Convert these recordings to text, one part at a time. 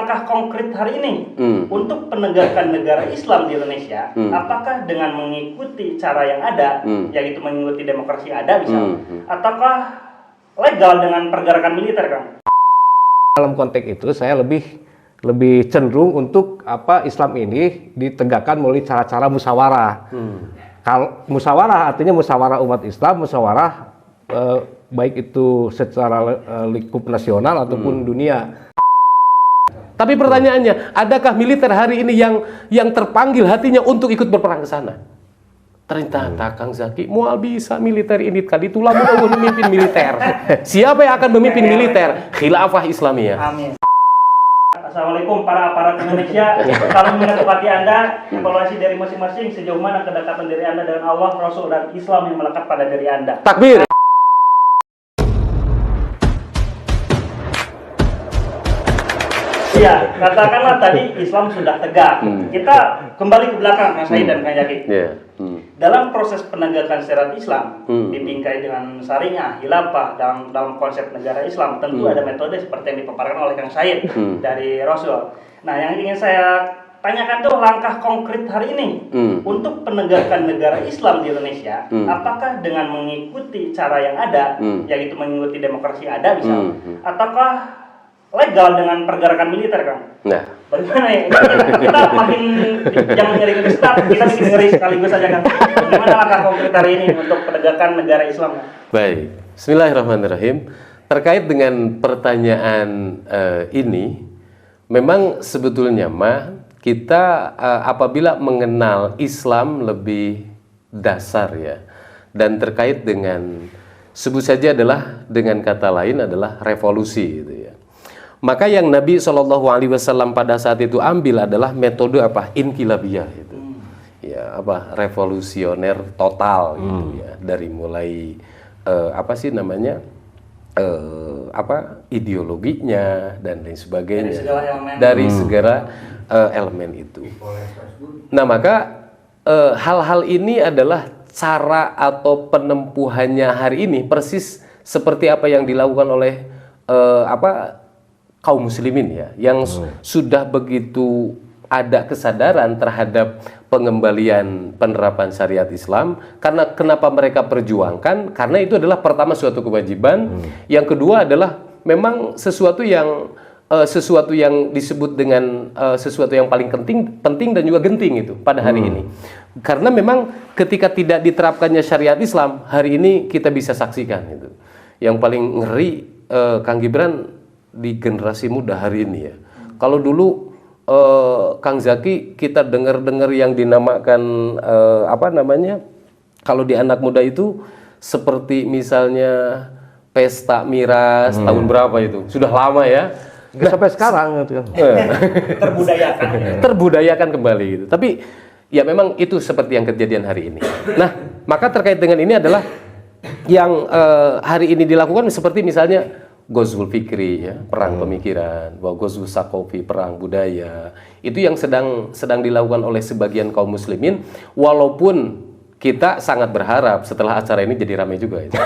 langkah konkret hari ini untuk penegakan negara Islam di Indonesia, apakah dengan mengikuti cara yang ada, yaitu mengikuti demokrasi ada misal, ataukah legal dengan pergerakan militer, Kang? Dalam konteks itu saya lebih cenderung untuk Islam ini ditegakkan melalui cara-cara musyawarah. Kalau musyawarah artinya musyawarah umat Islam, musyawarah baik itu secara lingkup nasional ataupun dunia. Tapi pertanyaannya, adakah militer hari ini yang terpanggil hatinya untuk ikut berperang ke sana? Ternyata Kang Zaki, mual bisa militer ini kali itulah mau memimpin militer. Siapa yang akan memimpin militer? Khilafah Islamiyah. Amin. Assalamualaikum para aparat Indonesia. Kalau mengenai hati Anda, evaluasi dari masing-masing sejauh mana kedekatan diri Anda dengan Allah, Rasul, dan Islam yang melekat pada diri Anda. Takbir. Iya, katakanlah tadi Islam sudah tegak. Kita kembali ke belakang, Mas Said dan Kang Zaki. Dalam proses penegakan syariat Islam, dibingkai dengan syariah, khilafah, dalam konsep negara Islam, tentu ada metode seperti yang dipaparkan oleh Kang Said dari Rasul. Nah, yang ingin saya tanyakan tuh langkah konkret hari ini untuk penegakan negara Islam di Indonesia, apakah dengan mengikuti cara yang ada, yaitu mengikuti demokrasi ada misal, ataukah legal dengan pergerakan militer, Kang? Nah, bagaimana ya? Kita makin jangan ngeri-ngeri start, kita bikin ngeri sekaligus saja, Kang. Bagaimana langkah konkret hari ini untuk penegakan negara Islam? Baik, Bismillahirrahmanirrahim. Terkait dengan pertanyaan ini, memang sebetulnya kita apabila mengenal Islam lebih dasar ya, dan terkait dengan sebut saja adalah dengan kata lain adalah revolusi gitu ya. Maka yang Nabi SAW pada saat itu ambil adalah metode Inkilabiyah itu. Ya, revolusioner total gitu ya. Dari mulai ideologinya dan lain sebagainya. Dari segala elemen itu. Nah, maka hal-hal ini adalah cara atau penempuhannya hari ini persis seperti apa yang dilakukan oleh kaum muslimin ya, yang sudah begitu ada kesadaran terhadap pengembalian penerapan syariat Islam. Karena kenapa mereka perjuangkan? Karena itu adalah pertama suatu kewajiban, yang kedua adalah memang sesuatu yang disebut dengan sesuatu yang paling penting dan juga genting itu pada hari ini. Karena memang ketika tidak diterapkannya syariat Islam, hari ini kita bisa saksikan itu. Yang paling ngeri Kang Gibran di generasi muda hari ini ya. Kalau dulu Kang Zaki kita dengar yang dinamakan kalau di anak muda itu seperti misalnya pesta miras tahun berapa itu? Sudah lama ya. Nggak sampai sekarang gitu. Terbudayakan kembali gitu. Tapi ya memang itu seperti yang kejadian hari ini. Nah, maka terkait dengan ini adalah yang hari ini dilakukan seperti misalnya Ghazwul Fikri ya, perang pemikiran, Ghazwul Saqafi, perang budaya. Itu yang sedang dilakukan oleh sebagian kaum muslimin, walaupun kita sangat berharap setelah acara ini jadi ramai juga itu.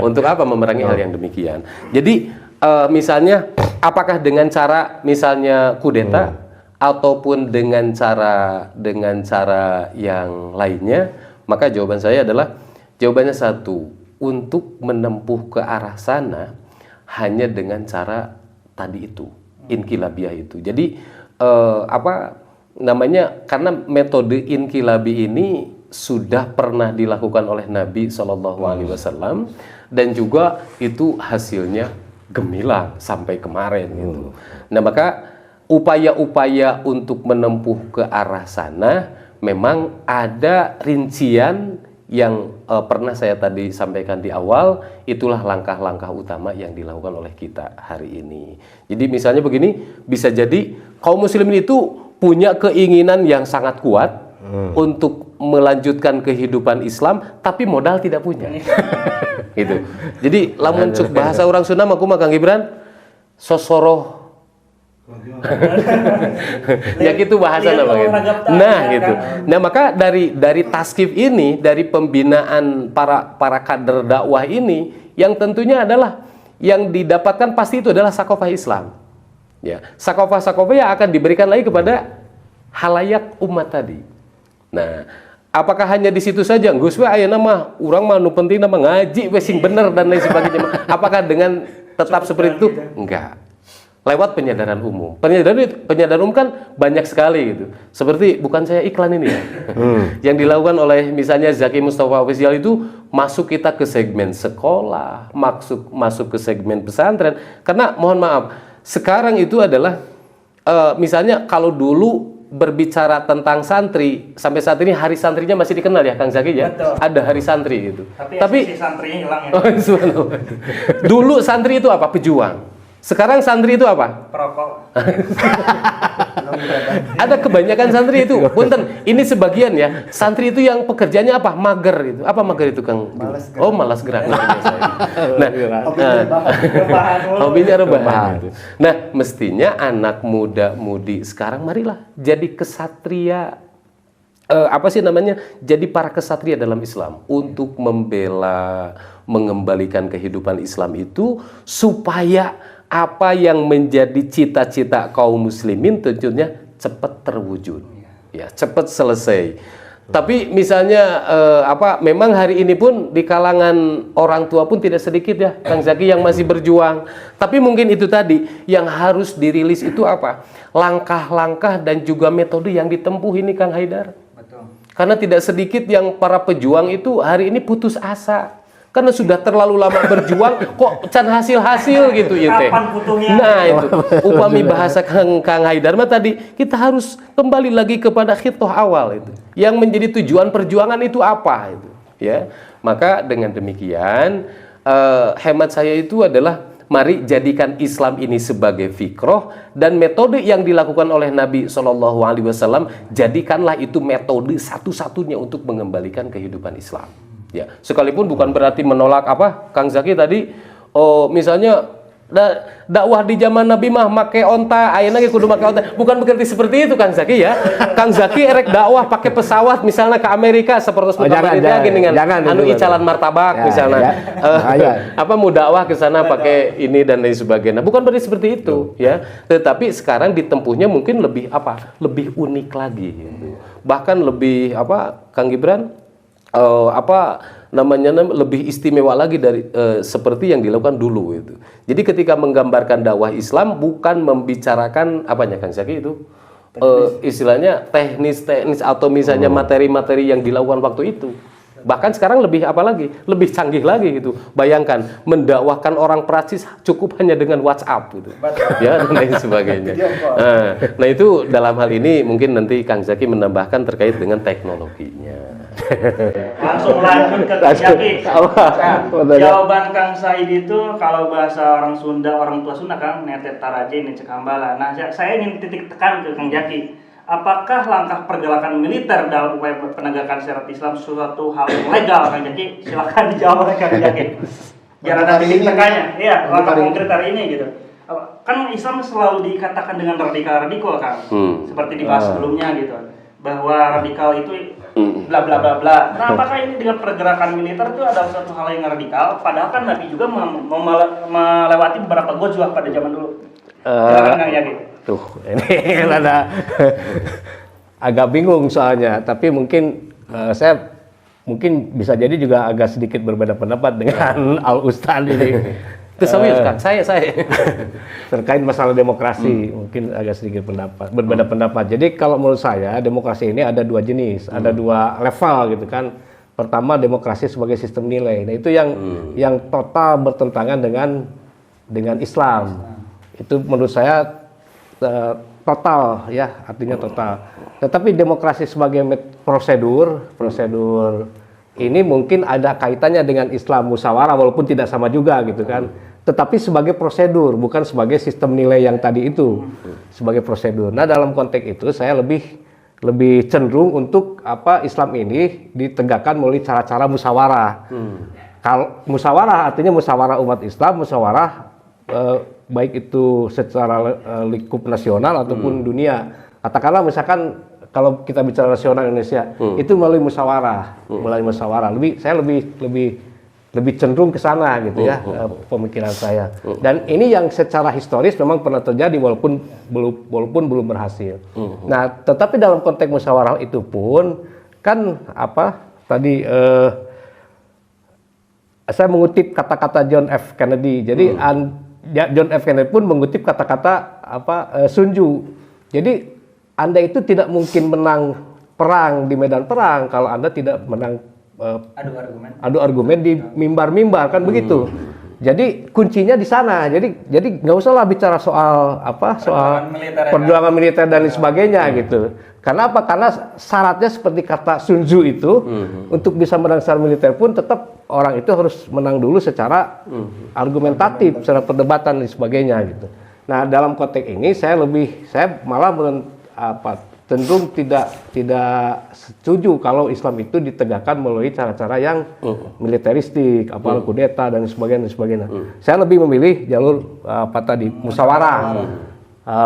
Untuk apa memerangi hal yang demikian. Jadi misalnya apakah dengan cara misalnya kudeta ataupun dengan cara yang lainnya, maka jawaban saya adalah jawabannya satu, untuk menempuh ke arah sana hanya dengan cara tadi itu, inkilabiyah itu. Jadi karena metode inkilabi ini sudah pernah dilakukan oleh Nabi SAW dan juga itu hasilnya gemilang sampai kemarin gitu. Nah, maka upaya-upaya untuk menempuh ke arah sana memang ada rincian yang pernah saya tadi sampaikan di awal. Itulah langkah-langkah utama yang dilakukan oleh kita hari ini. Jadi misalnya begini, bisa jadi kaum muslimin itu punya keinginan yang sangat kuat untuk melanjutkan kehidupan Islam, tapi modal tidak punya. Gitu. Jadi lamun cuk bahasa orang Sunda mah Kang Gibran, sosoroh ya gitu bahasa namanya. Nah gitu. Nah maka dari taskif ini, dari pembinaan para kader dakwah ini, yang tentunya adalah yang didapatkan pasti itu adalah sakofah Islam. Ya, sakofah-sakofah yang akan diberikan lagi kepada halayak umat tadi. Nah, apakah hanya di situ saja? Gus we ayeuna mah urang mah nu penting nama ngaji we sing bener dan lain sebagainya. Apakah dengan tetap seperti itu? Enggak. Lewat penyadaran umum. Penyadaran umum kan banyak sekali gitu. Seperti bukan saya iklan ini ya. Yang dilakukan oleh misalnya Zaki Mustafa Official itu masuk kita ke segmen sekolah, masuk ke segmen pesantren. Karena mohon maaf, sekarang itu adalah misalnya kalau dulu berbicara tentang santri, sampai saat ini hari santrinya masih dikenal ya Kang Zaki ya. Betul. Ada hari santri gitu. Tapi santrinya hilang ya. Dulu santri itu apa? Pejuang. Sekarang santri itu apa? Perokok. Ada kebanyakan santri itu. Punten, ini sebagian ya. Santri itu yang pekerjaannya apa? Mager itu. Apa mager itu Kang? Malas gerak. Nah, hobinya rebahan. Nah, mestinya anak muda-mudi sekarang marilah jadi kesatria. Jadi para kesatria dalam Islam untuk membela, mengembalikan kehidupan Islam itu supaya apa yang menjadi cita-cita kaum muslimin tentunya cepat terwujud, ya cepat selesai. Tapi misalnya memang hari ini pun di kalangan orang tua pun tidak sedikit ya Kang Zaki yang masih berjuang. Tapi mungkin itu tadi yang harus dirilis itu apa? Langkah-langkah dan juga metode yang ditempuh ini Kang Haidar. Betul. Karena tidak sedikit yang para pejuang itu hari ini putus asa. Karena sudah terlalu lama berjuang, kok can hasil-hasil gitu ya teh. Kapan butuhnya? Nah itu, upami bahasa Kang Haidar mah tadi, kita harus kembali lagi kepada khitoh awal itu. Yang menjadi tujuan perjuangan itu apa itu, ya. Maka dengan demikian, hemat saya itu adalah mari jadikan Islam ini sebagai fikroh dan metode yang dilakukan oleh Nabi SAW, jadikanlah itu metode satu-satunya untuk mengembalikan kehidupan Islam. Ya, sekalipun bukan berarti menolak apa Kang Zaki tadi, misalnya dakwah di zaman Nabi mah make onta, ayeuna ge kudu make onta. Bukan berarti seperti itu Kang Zaki ya. Kang Zaki erek dakwah pakai pesawat misalnya ke Amerika seperti anu icalan martabak misalnya. Mau dakwah ke sana pakai ini dan lain sebagainya. Bukan berarti seperti itu ya. Tetapi sekarang ditempuhnya mungkin lebih lebih unik lagi gitu. Bahkan lebih Kang Gibran lebih istimewa lagi dari seperti yang dilakukan dulu itu. Jadi ketika menggambarkan dakwah Islam bukan membicarakan Kang Zaki itu istilahnya teknis atau misalnya materi-materi yang dilakukan waktu itu. Bahkan sekarang lebih lebih canggih lagi gitu. Bayangkan mendakwahkan orang Prancis cukup hanya dengan WhatsApp gitu. Ya dan lain sebagainya. Nah itu dalam hal ini mungkin nanti Kang Zaki menambahkan terkait dengan teknologinya. Langsung lanjut ke Kang Zaki. Jawaban Kang Said itu kalau bahasa orang Sunda, orang tua Sunda kan netet taraje ini cekambala. Nah, saya ingin titik tekan ke Kang Zaki. Apakah langkah pergerakan militer dalam upaya penegakan syariat Islam suatu hal yang legal, Kang Zaki? Silakan dijawab oleh Kang Zaki. Biar ada titik tekannya. Iya, langkah konkret hari ini gitu. Kan Islam selalu dikatakan dengan radikal kan, seperti dibahas sebelumnya gitu, bahwa radikal itu bla bla bla bla. Nah, apakah ini dengan pergerakan militer itu ada satu hal yang radikal? Padahal kan Nabi juga melewati beberapa gozwah pada zaman dulu. Silakan Kang Zaki. Tuh, ini ada agak bingung soalnya, tapi mungkin saya bisa jadi juga agak sedikit berbeda pendapat dengan Al Ustad ini. Kan saya terkait masalah demokrasi mungkin agak sedikit berbeda pendapat. Jadi kalau menurut saya demokrasi ini ada dua jenis, ada dua level gitu kan. Pertama demokrasi sebagai sistem nilai. Nah itu yang total bertentangan dengan Islam. Itu menurut saya total ya, artinya total. Tetapi demokrasi sebagai prosedur ini mungkin ada kaitannya dengan Islam musyawarah walaupun tidak sama juga gitu kan. Tetapi sebagai prosedur, bukan sebagai sistem nilai yang tadi itu. Sebagai prosedur. Nah, dalam konteks itu saya lebih cenderung untuk Islam ini ditegakkan melalui cara-cara musyawarah. Kalau musyawarah artinya musyawarah umat Islam, musyawarah baik itu secara lingkup nasional ataupun dunia. Katakanlah misalkan kalau kita bicara nasional Indonesia itu melalui musyawarah, Saya lebih lebih cenderung ke sana gitu ya, pemikiran saya. Dan ini yang secara historis memang pernah terjadi walaupun belum berhasil. Nah, tetapi dalam konteks musyawarah itu pun kan tadi saya mengutip kata-kata John F. Kennedy. Jadi John F. Kennedy pun mengutip kata-kata Sun Tzu. Jadi Anda itu tidak mungkin menang perang di medan perang kalau Anda tidak menang adu argumen di mimbar-mimbar, kan begitu. Jadi kuncinya di sana. Jadi nggak usahlah bicara soal perjuangan militer dan lain sebagainya gitu. Karena apa? Karena syaratnya seperti kata Sun Tzu itu, untuk bisa menang secara militer pun tetap orang itu harus menang dulu secara argumentatif, secara perdebatan dan sebagainya gitu. Nah, dalam konteks ini saya malah cenderung tidak setuju kalau Islam itu ditegakkan melalui cara-cara yang militeristik, kudeta dan sebagainya. Saya lebih memilih jalur musyawarah.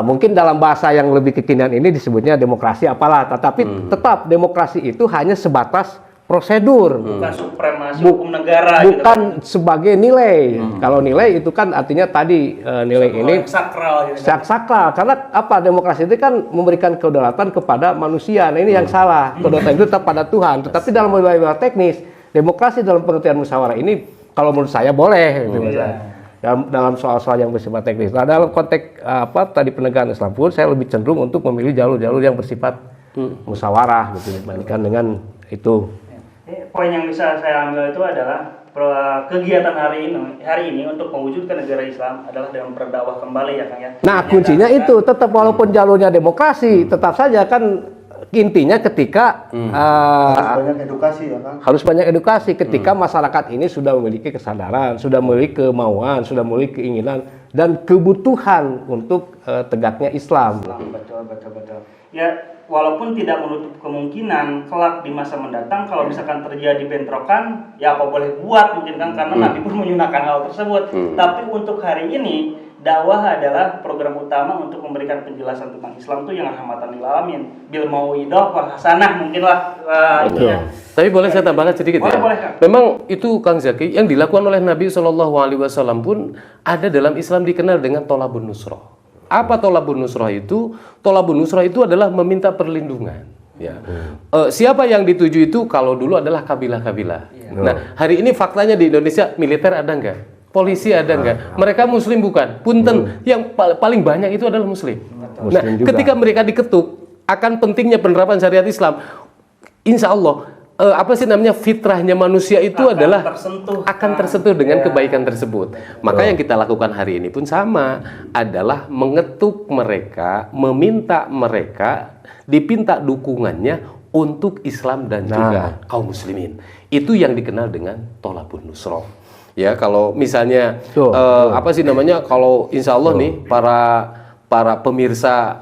Mungkin dalam bahasa yang lebih kekinian ini disebutnya demokrasi tetapi tetap demokrasi itu hanya sebatas prosedur, bukan supremasi hukum negara, bukan sebagai nilai. Kalau nilai itu kan artinya tadi nilai ini sakral, sakral. Karena demokrasi itu kan memberikan kedaulatan kepada manusia. Nah, ini yang salah. Kedaulatan itu tetap pada Tuhan. Tetapi dalam wilayah teknis, demokrasi dalam pengertian musyawarah ini kalau menurut saya boleh. Dalam soal-soal yang bersifat teknis. Nah, dalam konteks tadi penegakan Islam pun saya lebih cenderung untuk memilih jalur-jalur yang bersifat musyawarah gitu dibandingkan dengan itu. Poin yang bisa saya ambil itu adalah kegiatan hari ini untuk mewujudkan negara Islam adalah dengan berdakwah kembali ya Kang ya. Nah, kuncinya itu tetap walaupun jalurnya demokrasi, tetap saja kan intinya ketika harus banyak edukasi ya Kang. Harus banyak edukasi ketika masyarakat ini sudah memiliki kesadaran, sudah memiliki kemauan, sudah memiliki keinginan dan kebutuhan untuk tegaknya Islam. Betul. Ya, walaupun tidak menutup kemungkinan kelak di masa mendatang kalau misalkan terjadi bentrokan, ya apa boleh buat mungkin kan, karena Nabi pun menyunahkan hal tersebut. Tapi untuk hari ini dakwah adalah program utama untuk memberikan penjelasan tentang Islam itu yang rahmatan lil alamin, bil mau'idah wal hasanah mungkinlah ininya. Tapi boleh saya tambahkan sedikit ya. Boleh. Memang itu Kang Zaki yang dilakukan oleh Nabi SAW pun ada dalam Islam dikenal dengan tolabun nusrah. Apa tolabun nusrah itu? Tolabun nusrah itu adalah meminta perlindungan. Ya. Siapa yang dituju itu? Kalau dulu adalah kabilah-kabilah. Nah, hari ini faktanya di Indonesia militer ada nggak? Polisi ada nggak? Mereka Muslim bukan? Punten, yang paling banyak itu adalah Muslim. Nah, ketika mereka diketuk akan pentingnya penerapan syariat Islam, insya Allah fitrahnya manusia itu akan tersentuh dengan kebaikan tersebut. Maka yang kita lakukan hari ini pun sama, adalah mengetuk mereka, meminta mereka, dipinta dukungannya untuk Islam dan juga kaum muslimin. Itu yang dikenal dengan tolabun nusrah. Ya, kalau misalnya kalau insya Allah nih para pemirsa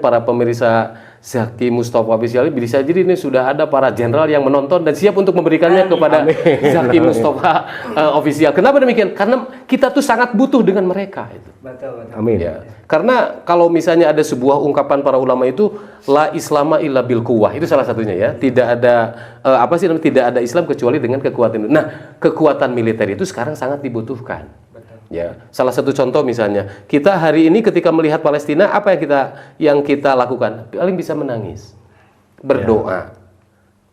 para pemirsa Zaki Mustafa Official bisa jadi ini sudah ada para jenderal yang menonton dan siap untuk memberikannya kepada Zaki Mustafa Official. Kenapa demikian? Karena kita tuh sangat butuh dengan mereka itu. Betul. Amin. Ya. Karena kalau misalnya ada sebuah ungkapan para ulama itu la islama illa bil quwwah, itu salah satunya ya. Tidak ada tidak ada Islam kecuali dengan kekuatan. Nah, kekuatan militer itu sekarang sangat dibutuhkan. Ya, salah satu contoh misalnya, kita hari ini ketika melihat Palestina, apa yang kita lakukan? Paling bisa menangis, berdoa.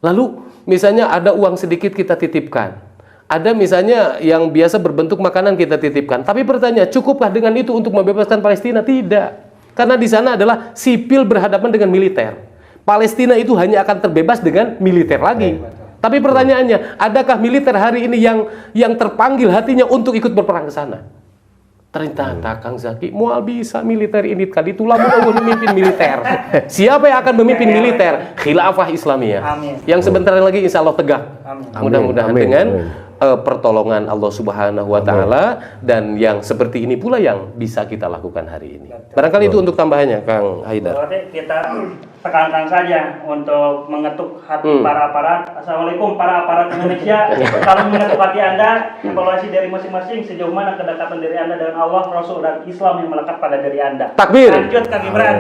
Lalu misalnya ada uang sedikit kita titipkan. Ada misalnya yang biasa berbentuk makanan kita titipkan. Tapi pertanyaan, cukupkah dengan itu untuk membebaskan Palestina? Tidak. Karena di sana adalah sipil berhadapan dengan militer. Palestina itu hanya akan terbebas dengan militer lagi. Tapi pertanyaannya, adakah militer hari ini yang terpanggil hatinya untuk ikut berperang ke sana? Ternyata Kang Zaki, mual bisa militer ini kali itulah mau memimpin militer. Siapa yang akan memimpin militer? Khilafah Islamiyah. Amin. Yang sebentar lagi insya Allah tegak. Mudah-mudahan dengan pertolongan Allah Subhanahu wa Ta'ala, dan yang seperti ini pula yang bisa kita lakukan hari ini. Barangkali itu untuk tambahannya, Kang Haidar. Berarti kita tekankan saja untuk mengetuk hati para aparat. Assalamualaikum para aparat Indonesia. Kalau mengetuk hati Anda, evaluasi dari masing-masing sejauh mana kedekatan diri Anda dengan Allah, Rasul dan Islam yang melekat pada diri Anda. Takbir. Lanjut Kang Ibran.